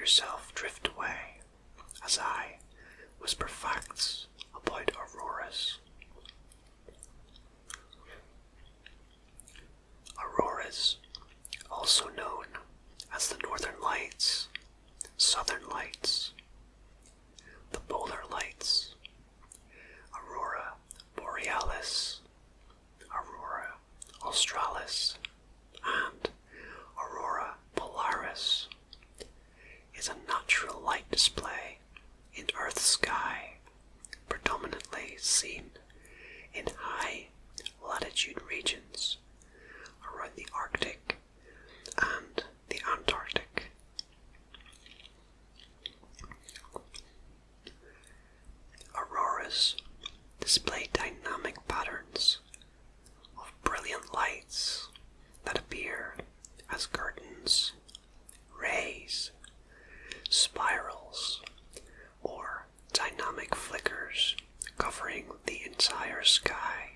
yourself drift away as I whisper facts about auroras. Auroras, also known as the Northern Lights, Southern Lights, the Polar Lights, Aurora Borealis, Aurora Australis, and Aurora Polaris, is a natural light display in Earth's sky, predominantly seen in high latitude regions around the Arctic and the Antarctic. Auroras display dynamic patterns of brilliant lights that appear as curtains, rays, spirals, or dynamic flickers covering the entire sky.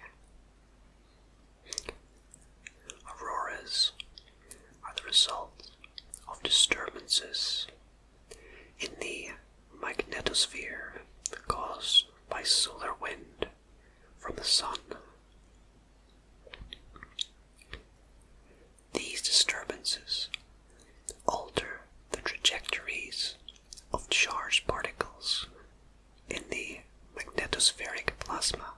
Auroras are the result of disturbances in the magnetosphere caused by solar wind from the sun. These disturbances alter the trajectories of charged particles in the magnetospheric plasma.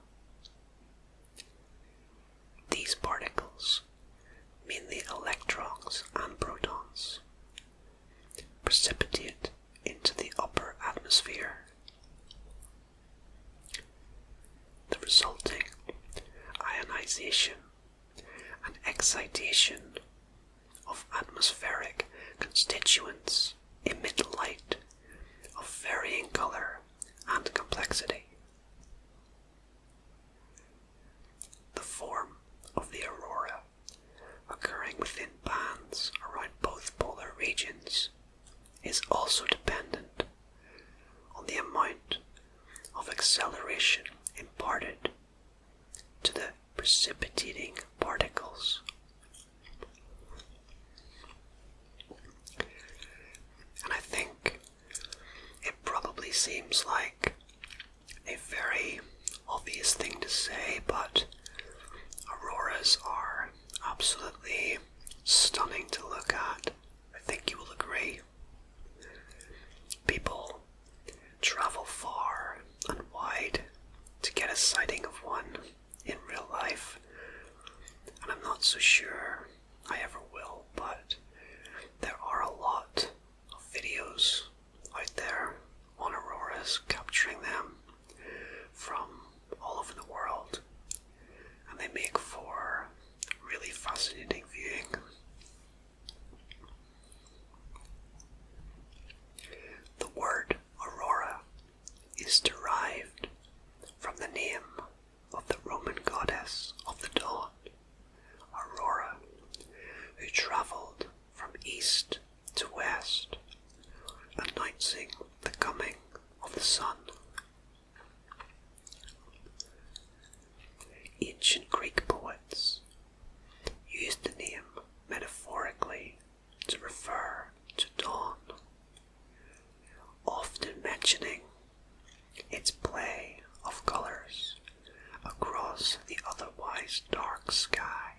These particles, mainly electrons and protons, precipitate into the upper atmosphere. The resulting ionization and excitation of atmospheric constituents emit light of varying color and complexity. The form of the aurora, occurring within bands around both polar regions, is also dependent on the amount of acceleration imparted to the precipitating particles. And I think it probably seems like a very obvious thing to say, but auroras are absolutely stunning to look at. I think you will agree. People travel far and wide to get a sighting of one in real life, and I'm not so sure I ever will, but there are a lot of videos out there on auroras capturing them from all over the world, and they make for really fascinating viewing. The word aurora is derived from the name of the Roman goddess of the dawn, Aurora, who travelled from east to west, announcing the coming of the sun. Ancient Greek poets used the name metaphorically to refer to dawn, often mentioning its play of colours across the otherwise dark sky.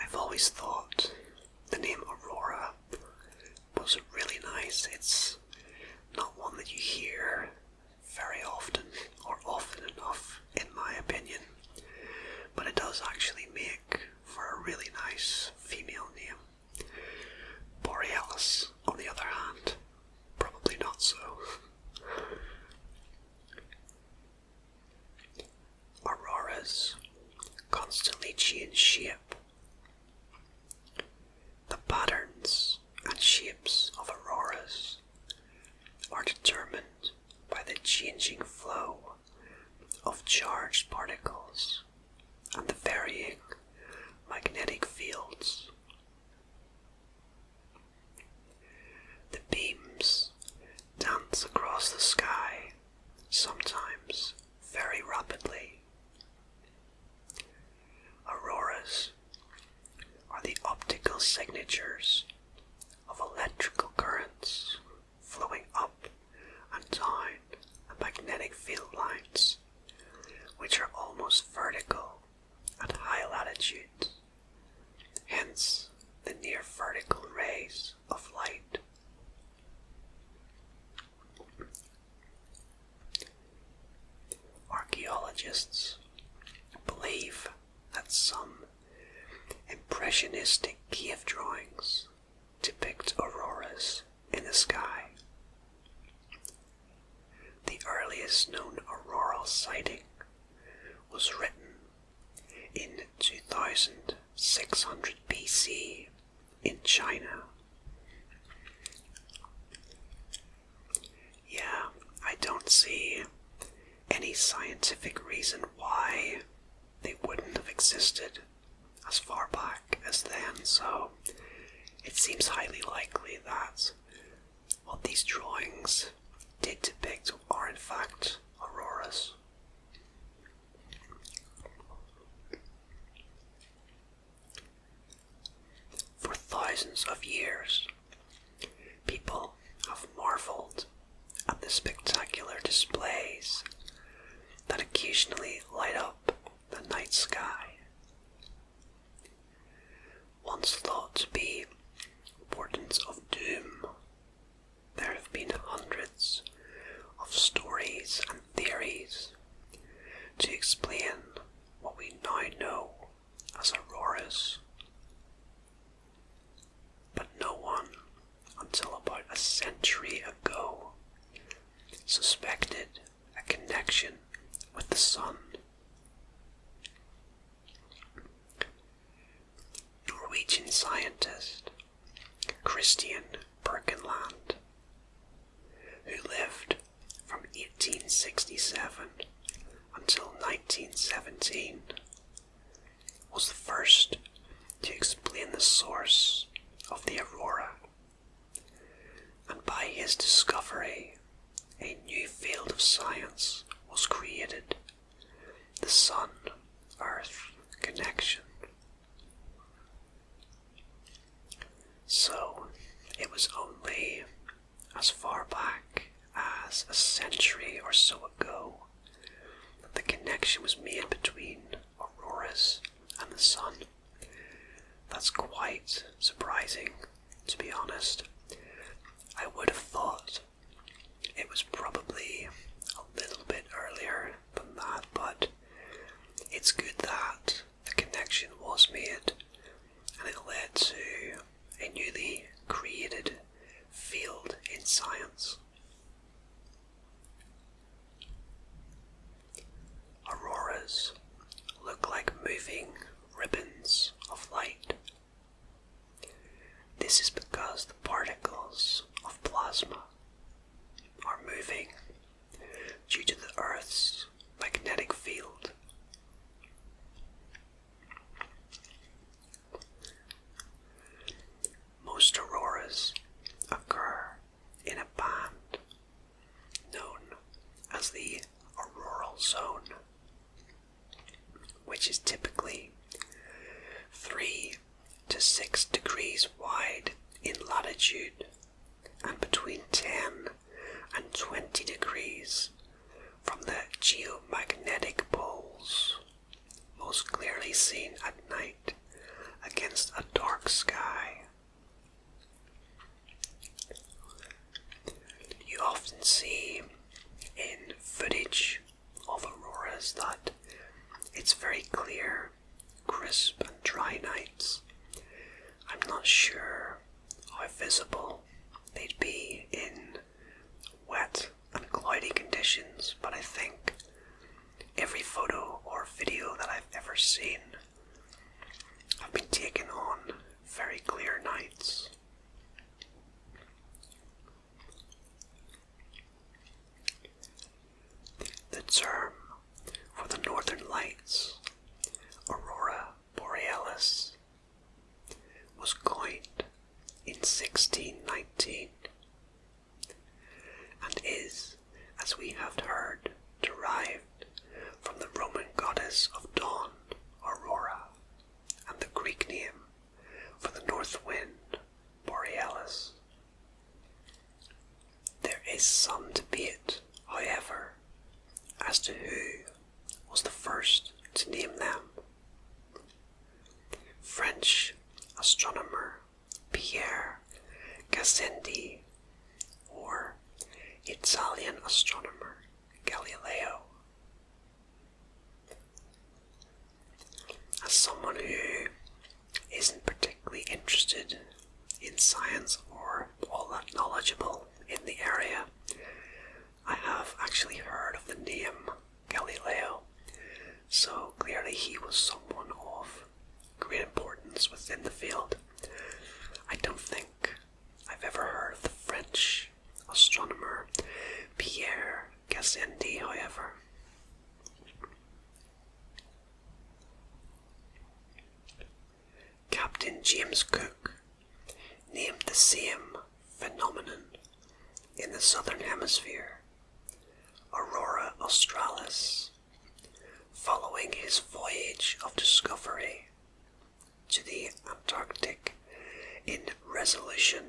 I've always thought the name Aurora was really nice. It's not one that you hear very often, or often enough in my opinion, but it does actually make for a really nice female name. Borealis, on the other hand, probably not so. Auroras constantly change shape. The patterns and shapes of auroras are determined by the changing flow of charged particles and the varying magnetic fields signatures of electrical currents flowing up and down the magnetic field lines, which are almost vertical at high latitudes, hence the near vertical rays of light. Archaeologists believe that some impressionistic cave drawings depict auroras in the sky. The earliest known auroral sighting was written in 2600 BC in China. Yeah, I don't see any scientific reason why they wouldn't have existed as far back as then, so it seems highly likely that what these drawings did depict are in fact auroras. For thousands of years, people have marveled at the spectacular displays that occasionally light up the night sky. Once thought to be portents of doom, there have been hundreds of stories and theories to explain what we now know as auroras. But no one, until about a century ago, suspected a connection with the sun. Norwegian scientist Christian Birkeland, who lived from 1867 until 1917, was the first to explain the source of the aurora, and by his discovery a new field of science was created, the Sun-Earth connection. So, it was only as far back as a century or so ago that the connection was made between auroras and the sun. That's quite surprising, to be honest. I would have thought it was probably a little bit earlier than that, but it's good that the connection was made and it led to a newly created field in science. Auroras look like moving ribbons of light. This is because the particles of plasma are moving due to the Earth's magnetic field. Most auroras occur in a band known as the auroral zone, which is typically 3 to 6 degrees wide in latitude and between 10 and 20 degrees from the geomagnetic poles, most clearly seen at night against a dark sky. You often see in footage of auroras that it's very clear, crisp and dry nights. I'm not sure how visible they'd be in wet and cloudy conditions, but I think every photo or video that I've ever seen have been taken on very clear nights. The term for the northern lights, Aurora Borealis, was coined in 1619 and is, as we have heard, derived from the Roman goddess of dawn, Aurora, and the Greek name for the northwest astronomer Pierre Gassendi or Italian astronomer Galileo. As someone who isn't particularly interested in science or all that knowledgeable in the area, I have actually heard of the name Galileo, so clearly he was someone of great importance within the field. I don't think I've ever heard of the French astronomer Pierre Gassendi, however. Captain James Cook named the same phenomenon in the southern hemisphere Aurora Australis, following his voyage of discovery to the Antarctic in Resolution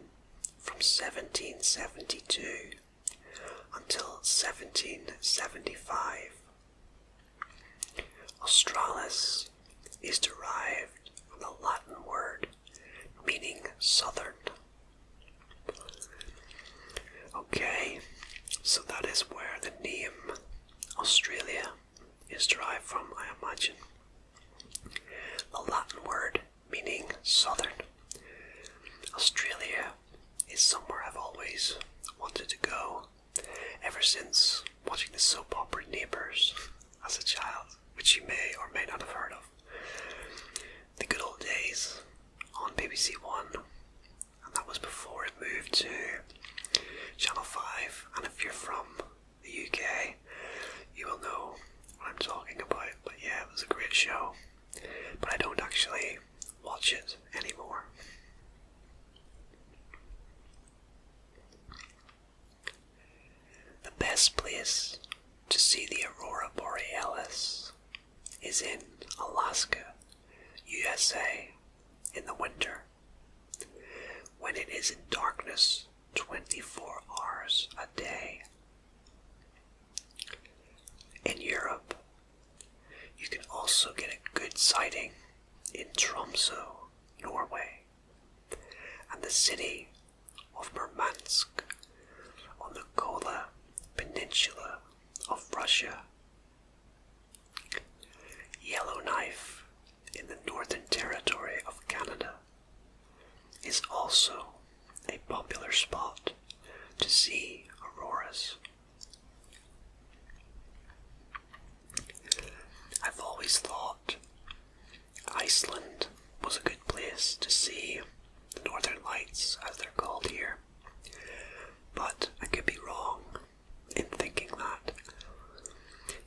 from 1772 until 1775. Australis is derived from the Latin word meaning southern. Okay, so that is where the name Australia is derived from, I imagine. The Latin word meaning southern. Australia is somewhere I've always wanted to go, ever since watching the soap opera Neighbours as a child, which you may or may not have heard of. The good old days on BBC One, and that was before it moved to Channel 5, and if you're from the UK, you will know what I'm talking about. But yeah, it was a great show, but I don't actually watch it anymore. The best place to see the Aurora Borealis is in Alaska, USA, in the winter, when it is in darkness 24 hours a day. In Europe, you can also get a good sighting in Tromsø, Norway, and the city of Murmansk on the Kola Peninsula of Russia. Yellowknife in the Northern Territory of Canada is also a popular spot to see auroras. I've always thought Iceland was a good place to see the Northern Lights, as they're called here, but I could be wrong in thinking that.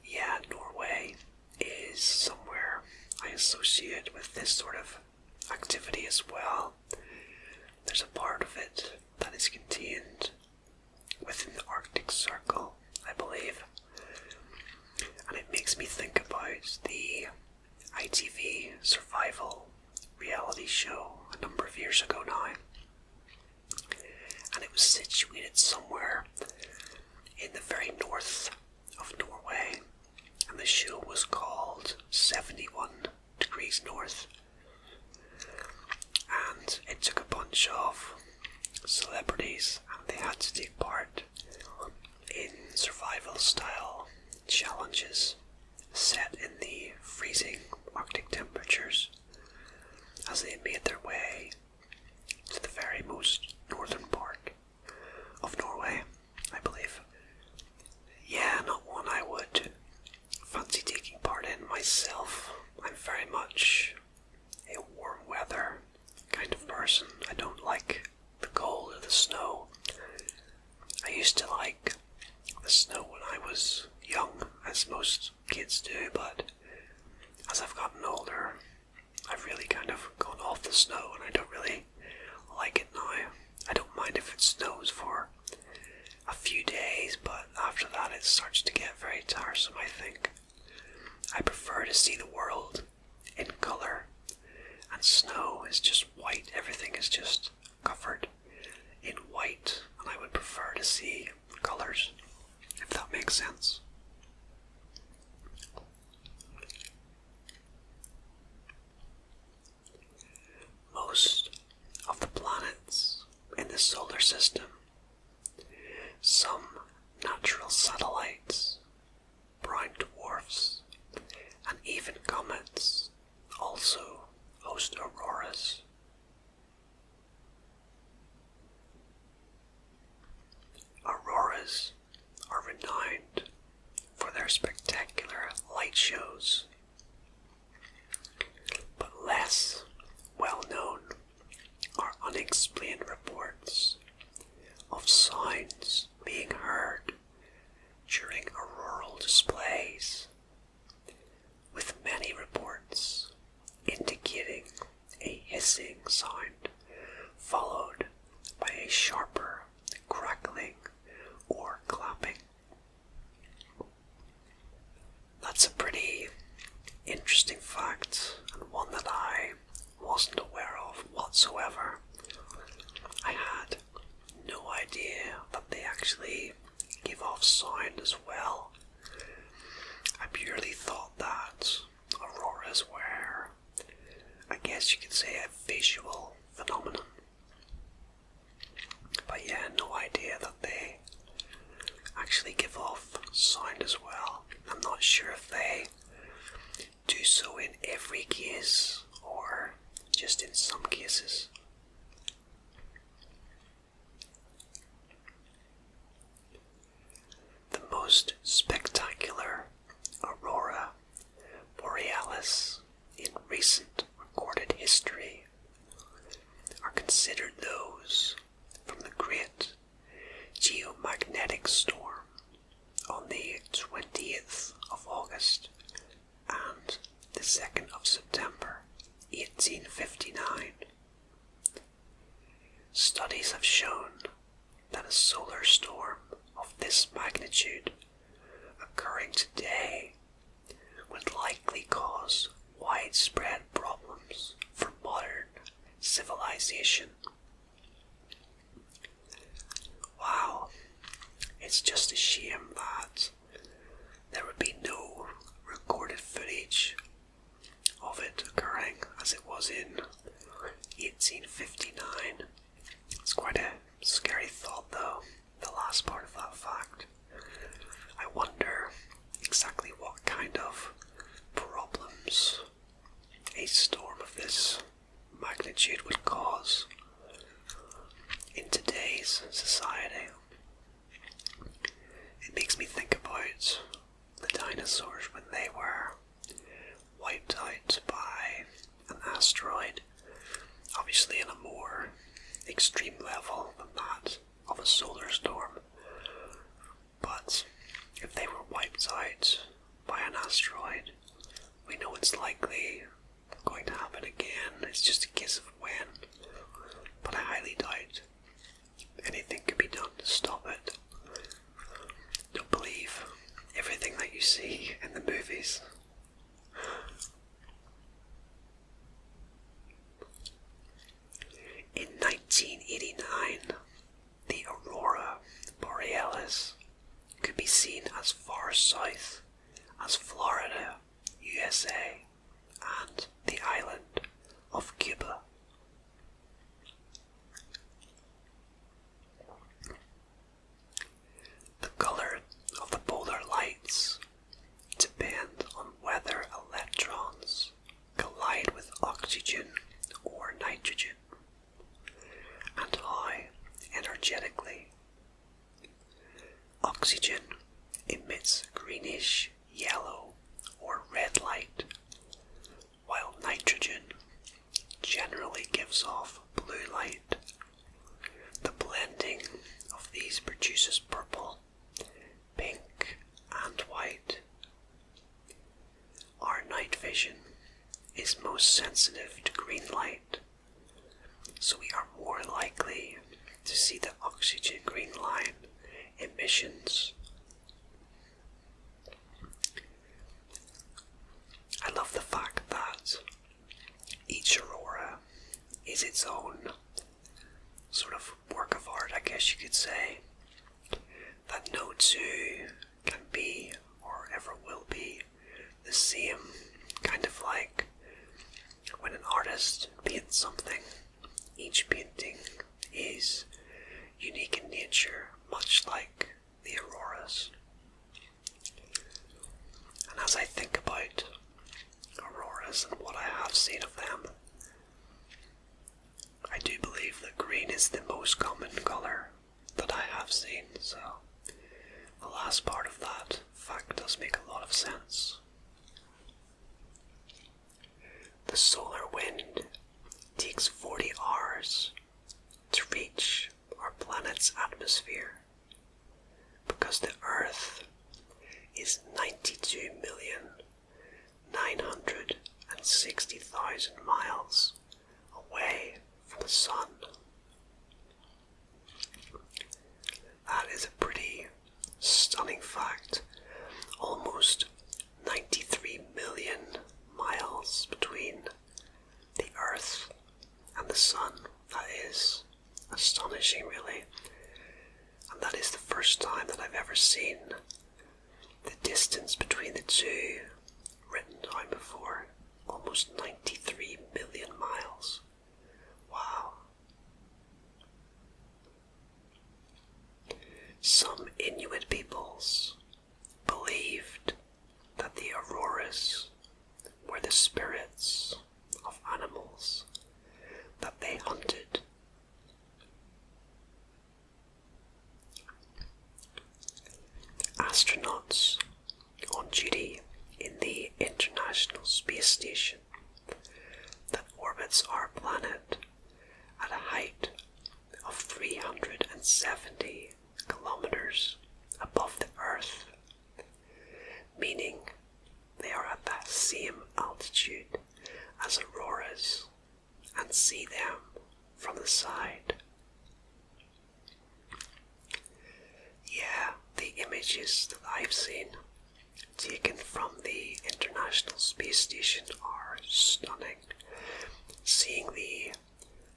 Yeah, Norway is somewhere I associate with this sort of activity as well. There's a part of it that is contained within the Arctic Circle, I believe, and it makes me think about the ITV survival reality show a number of years ago now, and it was situated somewhere in the very north of Norway, and the show was called 71 Degrees North, and it took a bunch of celebrities and they had to take part in survival style challenges set in the freezing Arctic temperatures as they made their way to the very most northern part of Norway, I believe. Yeah, not one I would fancy taking part in myself. I'm very much a warm weather kind of person. I don't like the cold or the snow. I used to like the snow when I was young, as most kids do, but as I've gotten older, I've really kind of gone off the snow and I don't really like it now. I don't mind if it snows for a few days, but after that it starts to get very tiresome, I think. I prefer to see the world in colour, and snow is just white. Everything is just covered in white, and I would prefer to see colours, if that makes sense. Most system, some natural satellites, brown dwarfs, and even comets also host auroras. Auroras are renowned for their spectacular light shows, but less well known are unexplained reports of sounds being heard during auroral displays, with many reports indicating a hissing sound followed by a sharper crackling or clapping. That's a pretty interesting fact, and one that I wasn't aware of whatsoever. I had no idea that they actually give off sound as well. I purely thought that auroras were, I guess you could say, a visual phenomenon. But yeah, no idea that they actually give off sound as well. I'm not sure if they do so in every case or just in some cases. The most spectacular aurora borealis in recent recorded history are considered those from the Great Geomagnetic Storm on the 20th of August and the 2nd of September 1859. Studies have shown that a solar storm of this magnitude occurring today would likely cause widespread problems for modern civilization. Wow, it's just a shame that there would be no recorded footage of it occurring as it was in 1859. It's quite a scary thought though, the last part of that fact. I wonder exactly what kind of problems a storm of this magnitude would cause in today's society. It makes me think about the dinosaurs when they were wiped out by an asteroid, obviously in a more extreme level than that of a solar storm. But if they were wiped out by an asteroid, we know it's likely going to happen again. It's just a case of when. But I highly doubt anything could be done to stop it. Don't believe everything that you see in the movies. In 1989, the Aurora Borealis could be seen as far south as Florida, USA, and the island of Cuba. The color of the polar lights depend on whether electrons collide with oxygen or nitrogen, and how energetically. Oxygen emits greenish, yellow, or red light, while nitrogen generally gives off blue light. The blending of these produces purple, pink, and white. Our night vision is most sensitive to green light, so we are more likely to see the oxygen green line emissions. I love the fact that each aurora is its own sort of work of art, I guess you could say, that no two can be or ever will be the same. Kind of like when an artist paints something, each painting is unique in nature, much like the Auroras. And as I think about Auroras and what I have seen of them, I do believe that green is the most common colour that I have seen, so the last part of that fact does make a lot of sense. The solar wind takes 40 hours to reach our planet's atmosphere because the Earth is 92,960,000 miles away from the Sun. That is a pretty stunning fact. Almost 93 million miles between the Earth and the Sun. That is astonishing, really. And that is the first time that I've ever seen the distance between the two written down before. Almost 93 million miles. Wow. Some Inuit peoples believed that the Auroras were the spirits of animals that they hunted. Astronauts on duty in the International Space Station that orbits our planet at a height of 370 kilometers above the Earth, meaning they are at the same altitude as auroras and see them from the side. Yeah, the images that I've seen taken from the International Space Station are stunning. Seeing the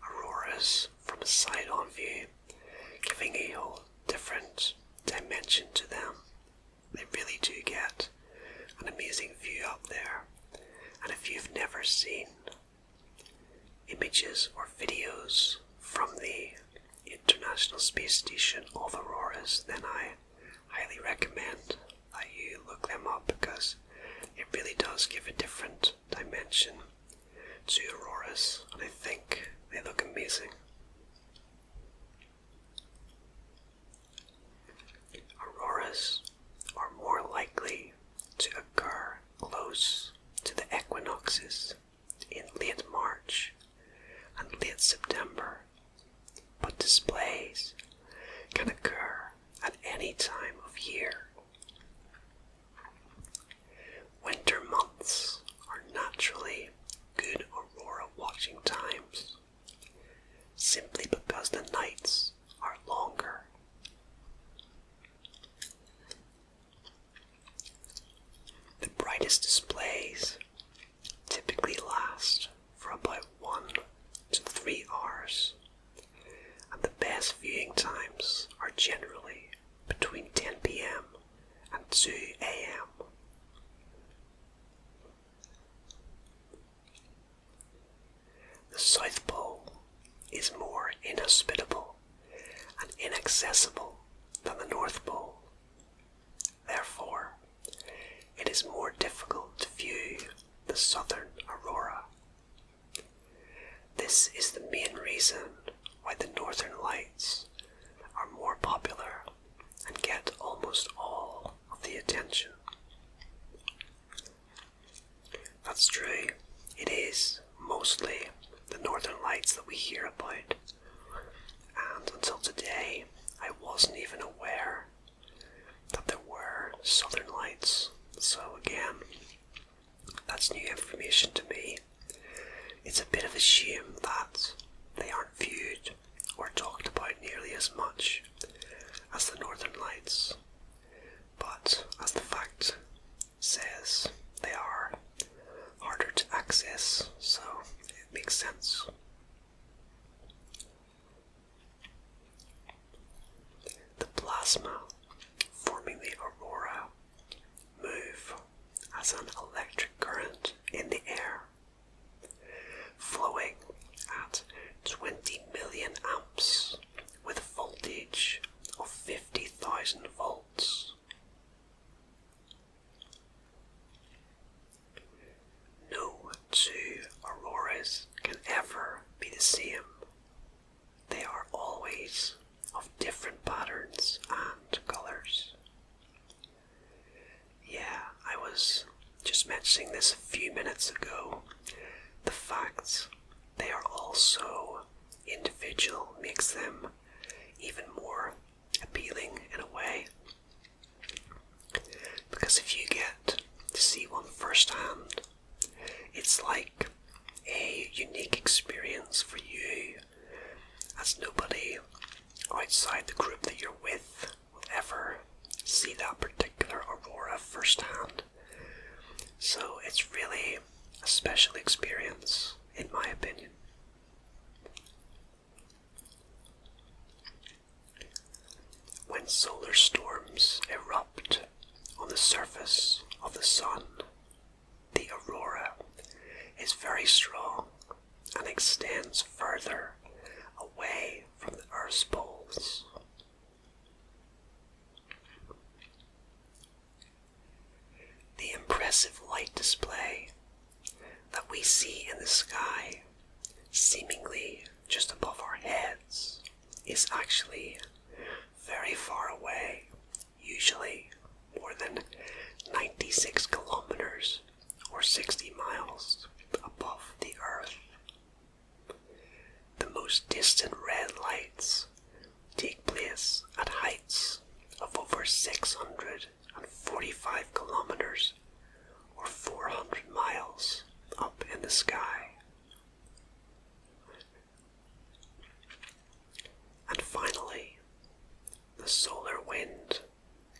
auroras from a side-on view, giving a whole different dimension to them. They really do get an amazing view up there. And if you've never seen images or videos from the International Space Station of auroras, then I highly recommend that you look them up, because it really does give a different dimension to auroras, and I think they look amazing. Auroras are more likely to occur close to the equinoxes in late March and late September, but displays can occur at any time of year. Winter months are naturally good aurora watching times, simply because the nights are longer. The brightest displays typically last for about 1 to 3 hours, and the best viewing times are generally between 10 p.m. and 2 a.m. The South Pole is more inhospitable and inaccessible than the North Pole. Therefore, it is more difficult to view the southern aurora. This is the main reason why the northern lights are more popular and get almost all of the attention. That's true, it is mostly the northern lights that we hear about, and until today I wasn't even aware that there were southern lights, so again, that's new information to me. It's a bit of a shame that they aren't viewed or talked about nearly as much as the northern lights, but as the fact says, they are harder to access, so it makes sense. The plasma forming the aurora move as an electric current in the air, flowing at as nobody outside the group that you're with will ever see that particular aurora firsthand. So it's really a special experience, in my opinion. When solar storms erupt on the surface of the sun, the aurora is very strong and extends further away from the Earth's poles. The impressive light display that we see in the sky, seemingly just above our heads, is actually very far away, usually more than 96 kilometers or 60 miles above the Earth. The most distant red lights take place at heights of over 645 kilometers or 400 miles up in the sky. And finally, the solar wind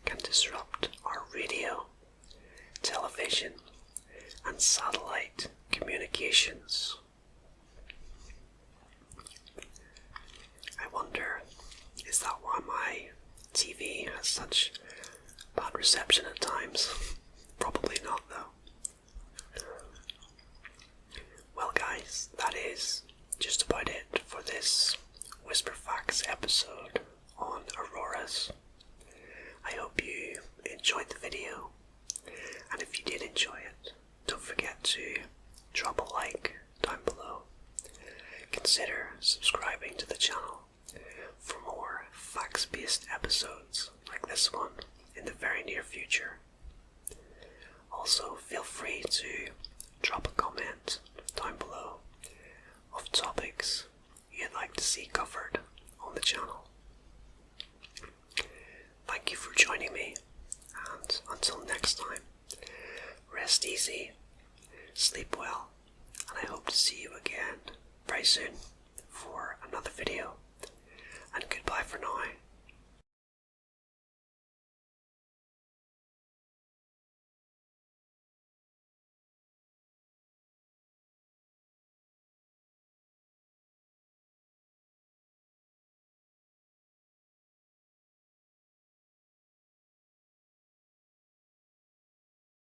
can disrupt our radio, television, and satellite communications. I wonder, is that why my TV has such bad reception at times? Probably not, though. Well guys, that is just about it for this Whisper Facts episode on Auroras. I hope you enjoyed the video, and if you did enjoy it, don't forget to drop a like down below. Consider subscribing to the channel for more facts-based episodes like this one in the very near future. Also, feel free to drop a comment down below of topics you'd like to see covered on the channel. Thank you for joining me, and until next time, rest easy, sleep well, and I hope to see you again very soon for another video. And goodbye for now.